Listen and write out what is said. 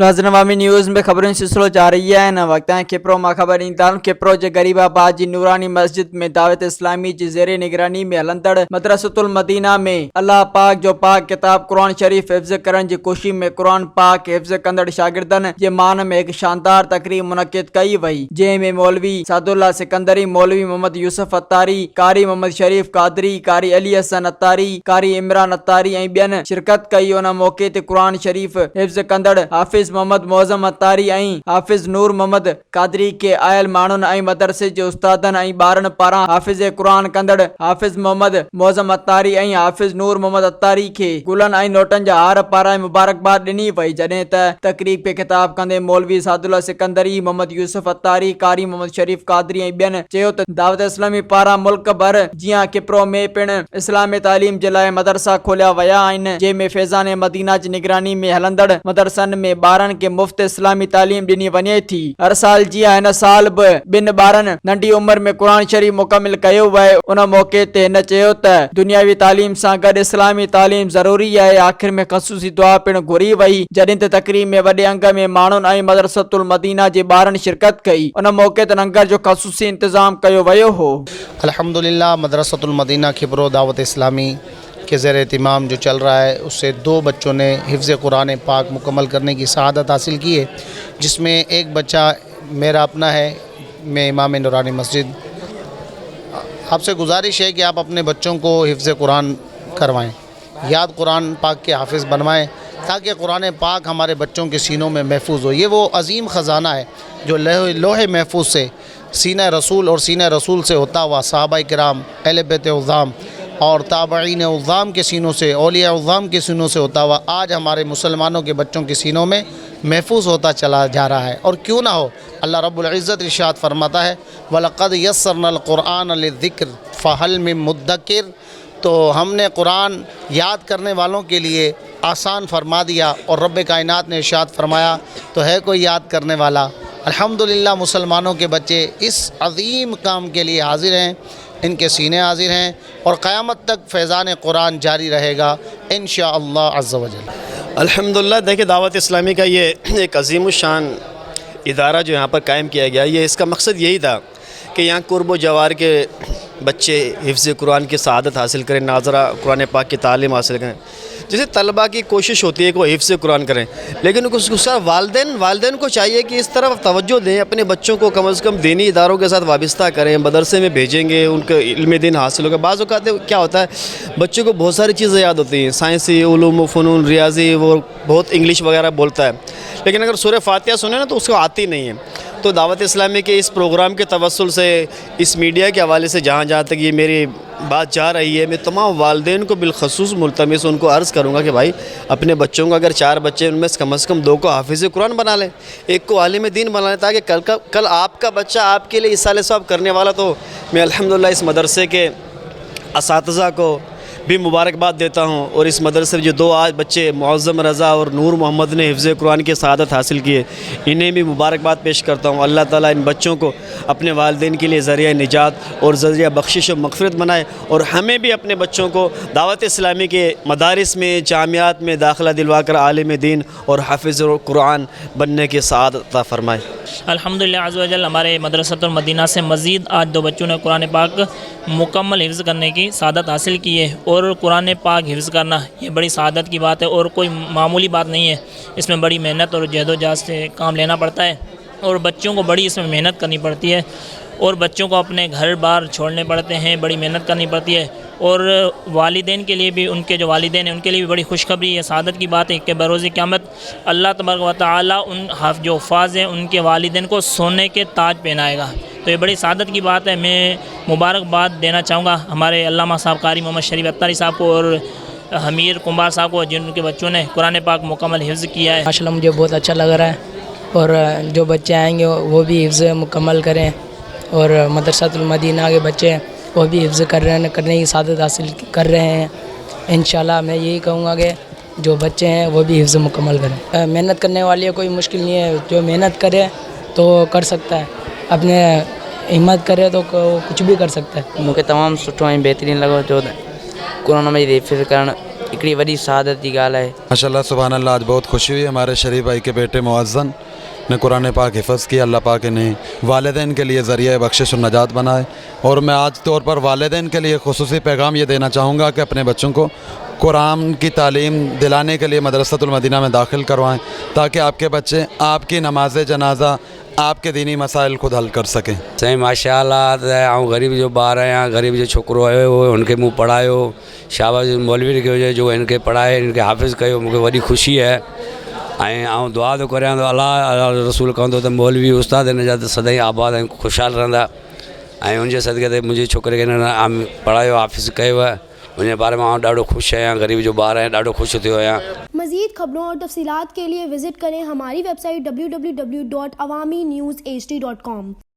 नाज़रीन अवामी न्यूज़ में खबरों सिलसिलो जारी है न वक्त किप्रो मां खबर ईंदान किप्रो जे गरीबाबाद जी नूरानी मस्जिद में दावत इस्लामी जी ज़ेरे निगरानी में हलंदड़ मदरसतुल मदीना में अल्लाह पाक जो पाक किताब कुरान शरीफ हिफ्ज़ करण जी खुशी में कुरान पाक हिफ्ज़ कंदड़ शागिर्दन जे मान में एक शानदार तकरीब मुनक़िद कई वई जंहिं में मौलवी सादुल्ला सिकंदरी मौलवी मोहम्मद यूसुफ अत्तारी कारी मोहम्मद शरीफ कादरी कारी अली हसन अत्तारी कारी इमरान अत्तारी ऐं ॿियनि शिरकत कई। उन मौके ते कुरान शरीफ हिफ्ज़ कंदड़ हाफिज़ मोहम्मद मौज़म अत्तारी ऐं हाफिज़ नूर मोहम्मद कादरी के आयल माण्हुनि ऐं मदरसे जे उस्तादनि ऐं ॿारनि पारां हाफिज़ कुरान कंदड़ हाफिज़ मोहम्मद मौज़म अत्तारी ऐं हाफिज़ नूर मोहम्मद अत्तारी खे गुलनि ऐं नोटनि जा हार पारां मुबारकबाद ॾिनी वई। जॾहिं त तकरीब खे ख़िताब कंदे मौलवी सादुल्ला सिकंदरी मोहम्मद यूसुफ अत्तारी कारी मोहम्मद शरीफ कादरी ऐं ॿियनि चयो त दावत इस्लामी पारां मुल्क भर जीअं किप्रो में पिणु इस्लामी तालीम जे लाइ मदरसा खोलिया विया आहिनि जंहिंमें फैज़ान मदीना जी निगरानी में हलंदड़ मदरसनि में ॿारनि खे मुफ़्त इस्लामी तालीम ॾिनी वञे थी। हर साल जीअं हिन साल बि ॿिनि ॿारनि नंढी उमिरि में कुरान शरीफ मुकमिल कयो वए। उन मौके ते हिन चयो त दुनियावी तालीम सां गॾु इस्लामी तालीम ज़रूरी आहे। आख़िर में ख़ुसूसी दुआ पिणु घुरी वई जॾहिं त तकरीब में वॾे अंग में माण्हुनि ऐं मदरसतुल मदीना जे ॿारनि शिरकत कई। उन मौके ते लंगर जो ख़ुसूसी इंतज़ाम कयो वियो हो। अल्हम्दुलिल्लाह मदरसतुल मदीना खिब्रो दावत इस्लामी के ज़ेर एहतिमाम जो चल रहा है उससे 2 बच्चों ने हिफ्ज़ कुरान पाक मुकम्मल करने की सआदत हासिल की है, जिसमें एक बच्चा मेरा अपना है। मैं इमाम नूरानी मस्जिद, आपसे गुजारिश है कि आप अपने बच्चों को हिफ्ज़ कुरान करवाएं, याद कुरान पाक के हाफिज़ बनवाएं ताकि कुरान पाक हमारे बच्चों के सीनों में महफूज हो। ये वो अज़ीम ख़जाना है जो लोहे महफूज से सीना रसूल और सीना रसूल से होता हुआ सहाबा किराम अहले बैत उज़्ज़ाम और ताबईन उज़्ज़ाम के सीनों से औलिया उज़्ज़ाम के सीनों से होता हुआ आज हमारे मुसलमानों के बच्चों के सीनों में महफूज होता चला जा रहा है। और क्यों ना हो, अल्लाह रब्बुल इज़्ज़त इरशाद फरमाता है वलक़द यस्सरनल क़ुरआन लिज़िक्र फ़हल मिन मुद्दकिर, तो हमने कुरान याद करने वालों के लिए आसान फरमा दिया। और रब्ब कायनात ने इरशाद फरमाया तो है कोई याद करने वाला। अल्हम्दुलिल्लाह मुसलमानों के बच्चे इस अज़ीम काम के लिए हाजिर हैं, इनके सीने हाजिर हैं और क़यामत तक फैज़ान कुरान जारी रहेगा इंशाअल्लाह अज़्ज़ व जल। अल्हम्दुलिल्लाह देखिए दावत इस्लामी का ये एक अज़ीम शान इदारा जो यहाँ पर कायम किया गया, ये इसका मकसद यही था कि यहाँ कुर्ब व जवार के बच्चे हिफ्ज़ कुरान की सआदत हासिल करें, नाज़रा कुरान पाक की तालीम हासिल करें। जैसे तलबा की कोशिश होती है कि वो हिफ्ज़ कुरान करें, लेकिन उसका वालिदैन को चाहिए कि इस तरफ तवज्जो दें, अपने बच्चों को कम से कम दीनी इदारों के साथ वाबस्ता करें, मदरसे में भेजेंगे, उनके इल्म दीन हासिल होगा। बाज़ औक़ात क्या होता है बच्चों को बहुत सारी चीज़ें याद होती हैं, साइंसी उलूम फ़नून रियाजी, वो बहुत इंग्लिश वगैरह बोलता है, लेकिन अगर सूरह फातिहा सुने ना तो उसको आती नहीं है। तो दावत इस्लामी के इस प्रोग्राम के तवस्सुल से इस मीडिया के हवाले से जहाँ तक ये मेरी बात जा रही है, मैं तमाम वालिदैन को बिलखसूस मुल्तमिस उनको अर्ज़ करूँगा कि भाई अपने बच्चों को अगर 4 बच्चे उनमें से कम 2 को हाफिज़ कुरान बना लें, एक को आलिम दीन बना लें, ताकि कल आपका बच्चा आपके लिए इसाले सवाब करने वाला। तो मैं अल्हम्दुलिल्लाह इस मदरसे के असातिज़ा को भी मुबारकबाद देता हूँ और इस मदरसे में जो 2 आज बच्चे मुअज़्ज़म रज़ा और नूर मोहम्मद ने हिफ्ज़ कुरान की सआदत हासिल की है, इन्हें भी मुबारकबाद पेश करता हूँ। अल्लाह ताला इन बच्चों को अपने वालिदैन के लिए ज़रिया निजात और ज़रिया बख्शिश और मग़फ़िरत बनाए और हमें भी अपने बच्चों को दावत इस्लामी के मदारिस में जामियात में दाखिला दिलवा कर आलिम दीन और हाफिज़ कुरान बनने की सआदत अता फ़रमाए। अल्हम्दुलिल्लाह अज़्ज़ व जल हमारे मदरसतुल मदीना से मज़ीद आज 2 बच्चों ने कुरान पाक मुकम्मल हिफ्ज़ करने की सआदत हासिल की है। और कुरान पाक हिफ्ज़ करना ये बड़ी सआदत की बात है और कोई मामूली बात नहीं है। इसमें बड़ी मेहनत और जहदोजहद से काम लेना पड़ता है और बच्चों को बड़ी इसमें मेहनत करनी पड़ती है और बच्चों को अपने घर बार छोड़ने पड़ते हैं, बड़ी मेहनत करनी पड़ती है। और वालिदैन के लिए भी, उनके जो वालिदैन हैं उनके लिए भी बड़ी खुशखबरी है, सआदत की बात है कि बरोज़ क़यामत अल्लाह तबारक व तआला उन जो हफ़ाज़ हैं उनके वालिदैन को सोने के ताज पहनाएगा। तो ये बड़ी सआदत की बात है। मैं मुबारकबाद देना चाहूँगा हमारे अल्लामा साहब कारी मोहम्मद शरीफ अत्तारी साहब को और हमीर कुंभार साहब को, जिनके बच्चों ने कुरान पाक मुकम्मल हिफ्ज़ किया है। माशाअल्लाह मुझे बहुत अच्छा लग रहा है और जो बच्चे आएंगे वो भी हिफ्ज़ मुकम्मल करें और मदरसतुल मदीना के बच्चे वो भी हिफ्ज़ करने की सआदत हासिल कर रहे हैं। इंशाल्लाह मैं यही कहूँगा कि जो बच्चे हैं वो भी हिफ्ज़ मुकम्मल करें। मेहनत करने वाली कोई मुश्किल नहीं है, जो मेहनत करे तो कर सकता है, अपने हिम्मत करे तो कुछ भी कर सकता है। मूंखे तमामु सुठो ऐं बहितरीनु लॻो जो कुरान में हिफ़्ज़ करणु हिकिड़ी वॾी शहादत जी ॻाल्हि आहे। माशाल्लाह सुभान अल्लाह, आज बहुत खुशी हुई। हमारे शरीफ भाई के बेटे मुअज्जन ने कुरान पाक हिफ़्ज़ किया। अल्लाह पाक इन्हें वालिदैन के लिए ज़रिया बख्शिश और नजात बनाए। और मैं आज तौर पर वालिदैन के लिए खुसूसी पैगाम ये देना चाहूँगा कि अपने बच्चों को कुरान की तालीम दिलाने के लिए मदरसतुल मदीना में दाखिल करवाएं, ताकि आपके बच्चे आपकी नमाज जनाजा आपके दीनी मसाइल खुद हल कर सकें। साईं माशाअल्लाह, त आउं ग़रीब जो ॿारु आहियां, ग़रीब जो छोकिरो आयो हुओ, हुनखे मूं पढ़ायो। शाबाश मौलवी खे हुजे जो हिनखे पढ़ाए, हिनखे हाफ़िज़ कयो, मूंखे वॾी ख़ुशी आहे। ऐं आउं दुआ थो करियां त अल्लाह रसूल कहंदो त मौलवी उस्ताद हिन जा त सदाईं आबाद ऐं ख़ुशहाल रहंदा। ऐं उनजे सदके ते मुंहिंजे छोकिरे खे हिन पढ़ायो, हाफ़िज़ कयो आहे। उनजे बारे में आउं ॾाढो ख़ुशि आहियां, ग़रीब जो ॿारु आहियां, ॾाढो ख़ुशि थियो आहियां। मज़ीद खबरों और तफसीलात के लिए विज़िट करें हमारी वेबसाइट www.awamiNewsHD.com।